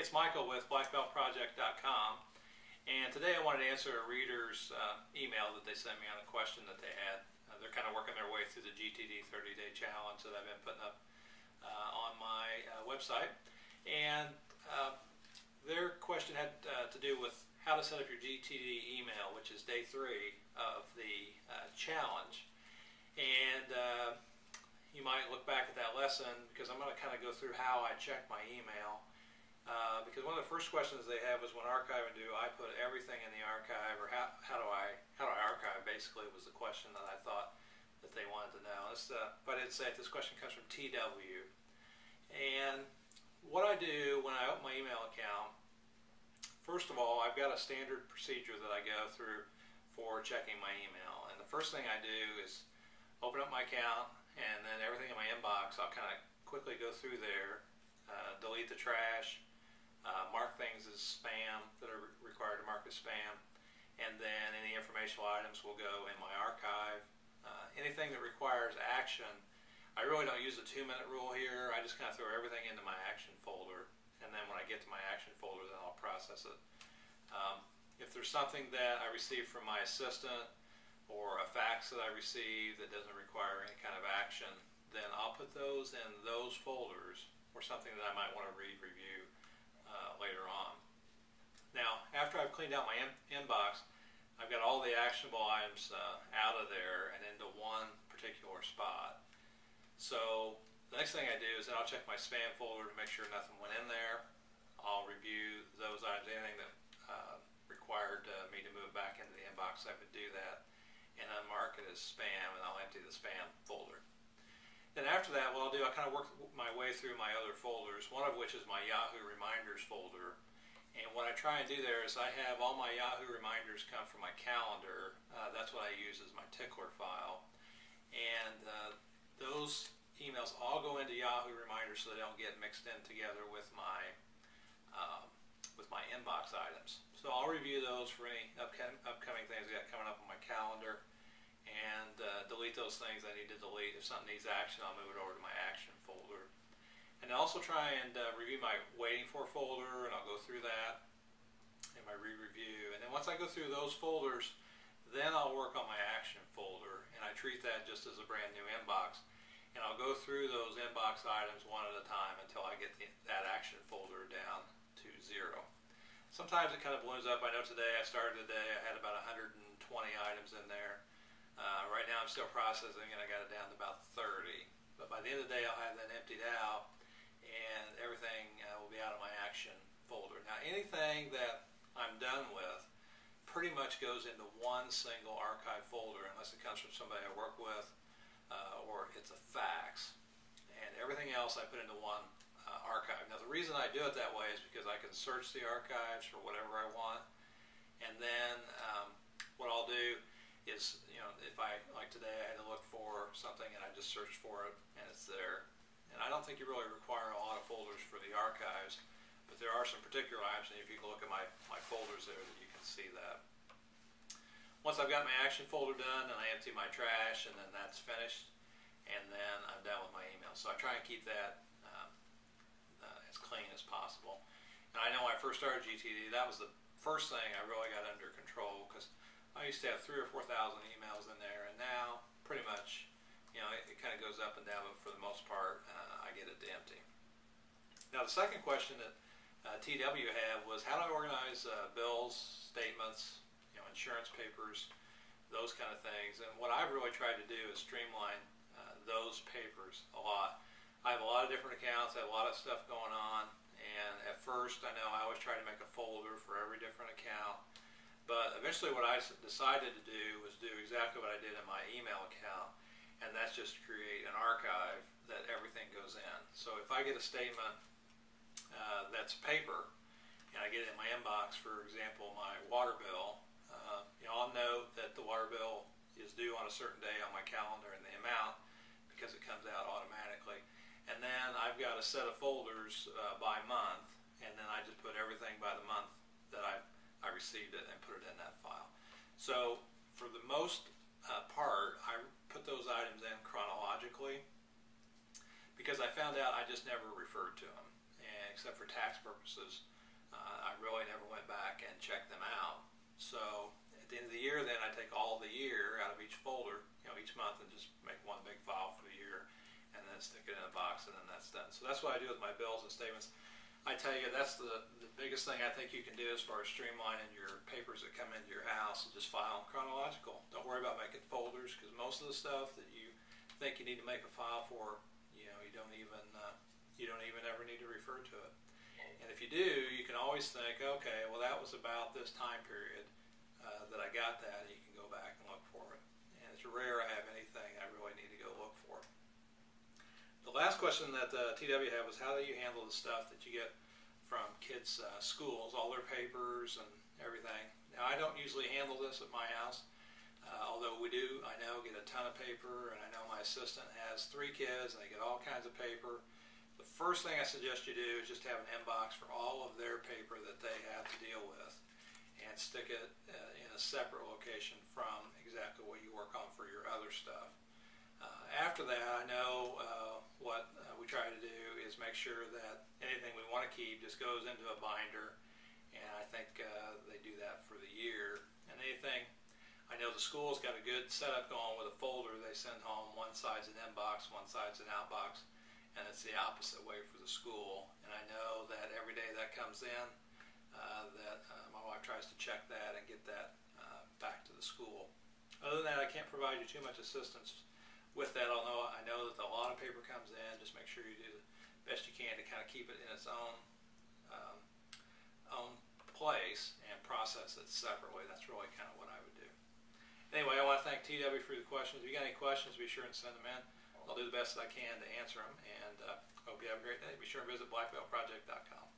it's Michael with BlackBeltProject.com, and today I wanted to answer a reader's email that they sent me on a question that they had. They're kind of working their way through the GTD 30-day challenge that I've been putting up on my website, and their question had to do with how to set up your GTD email, which is day 3 of the challenge. And you might look back at that lesson, because I'm going to kind of go through how I check my email. Because one of the first questions they have was, when archiving, do I put everything in the archive, or how do I archive? Basically, was the question that I thought that they wanted to know. But I did say this question comes from TW. And what I do when I open my email account, first of all, I've got a standard procedure that I go through for checking my email. And the first thing I do is open up my account, and then everything in my inbox, I'll kind of quickly go through there, delete the trash, mark things as spam that are required to mark as spam, and then any informational items will go in my archive. Anything that requires action, I really don't use the 2-minute rule here. I just kind of throw everything into my action folder, and then when I get to my action folder, then I'll process it. If there's something that I receive from my assistant, or a fax that I receive that doesn't require any kind of action, then I'll put those in those folders, or something that I might want to review later on. Now, after I've cleaned out my inbox, I've got all the actionable items out of there and into one particular spot. So the next thing I do is then I'll check my spam folder to make sure nothing went in there. I'll review those items, anything that required me to move back into the inbox, I would do that, and unmark it as spam, and I'll empty the spam folder. Then after that, what I'll do, I kind of work my way through my other folders, one of which is my Yahoo Reminders folder. And what I try and do there is I have all my Yahoo Reminders come from my calendar. That's what I use as my tickler file. And those emails all go into Yahoo Reminders so they don't get mixed in together with my inbox items. So I'll review those for any upcoming things I got coming up on my calendar, and delete those things I need to delete. If something needs action, I'll move it over to my action folder. And I also try and review my waiting for folder, and I'll go through that in my re-review. And then once I go through those folders, then I'll work on my action folder, and I treat that just as a brand new inbox. And I'll go through those inbox items one at a time until I get that action folder down to 0. Sometimes it kind of balloons up. I know today, I started today, I had about 120 items in there. Right now I'm still processing, and I got it down to about 30. But by the end of the day, I'll have that emptied out, and everything will be out of my action folder. Now, anything that I'm done with pretty much goes into one single archive folder, unless it comes from somebody I work with, or it's a fax. And everything else I put into one archive. Now, the reason I do it that way is because I can search the archives for whatever I want, and then what I'll do is, if like today, I had to look for something, and I just searched for it, and it's there. And I don't think you really require a lot of folders for the archives, but there are some particular items, and if you can look at my folders there, that you can see that. Once I've got my action folder done, then I empty my trash, and then that's finished, and then I'm done with my email. So I try and keep that as clean as possible. And I know when I first started GTD, that was the first thing I really got under control, because I used to have 3,000 or 4,000 emails in there, and now pretty much, it kind of goes up and down, but for the most part, I get it to empty. Now, the second question that TW had was, how do I organize bills, statements, insurance papers, those kind of things. And what I've really tried to do is streamline those papers a lot. I have a lot of different accounts, I have a lot of stuff going on, and at first, I know I always try to make a folder for every different account. But eventually what I decided to do was do exactly what I did in my email account, and that's just create an archive that everything goes in. So if I get a statement that's paper, and I get it in my inbox, for example, my water bill, I'll note that the water bill is due on a certain day on my calendar, and the amount, because it comes out automatically. And then I've got a set of folders by month, and then I just put everything by the month that I received it and put it in that file. So for the most part, I put those items in chronologically, because I found out I just never referred to them, and except for tax purposes. I really never went back and checked them out. So at the end of the year, then I take all the year out of each folder, each month, and just make one big file for the year, and then stick it in a box, and then that's done. So that's what I do with my bills and statements. I tell you, that's the biggest thing I think you can do as far as streamlining your papers that come into your house, and just file them chronological. Don't worry about making folders, because most of the stuff that you think you need to make a file for, you don't even ever need to refer to it. And if you do, you can always think, okay, well, that was about this time period that I got that, and you can go back and look for it. And it's rare I have anything I really need to go look for. The last question that TW had was, how do you handle the stuff that you get from kids' schools, all their papers and everything? Now, I don't usually handle this at my house, although we do, I know, get a ton of paper, and I know my assistant has 3 kids, and they get all kinds of paper. The first thing I suggest you do is just have an inbox for all of their paper that they have to deal with, and stick it in a separate location from exactly what you work on for your other stuff. After that, I know what we try to do is make sure that anything we want to keep just goes into a binder, and I think they do that for the year. And anything, I know the school's got a good setup going with a folder they send home. One side's an inbox, one side's an outbox, and it's the opposite way for the school. And I know that every day that comes in, my wife tries to check that and get that back to the school. Other than that, I can't provide you too much assistance with that, although I know that a lot of paper comes in. Just make sure you do the best you can to kind of keep it in its own place and process it separately. That's really kind of what I would do. Anyway, I want to thank TW for the questions. If you got any questions, be sure and send them in. I'll do the best that I can to answer them, and hope you have a great day. Be sure and visit BlackBeltProject.com.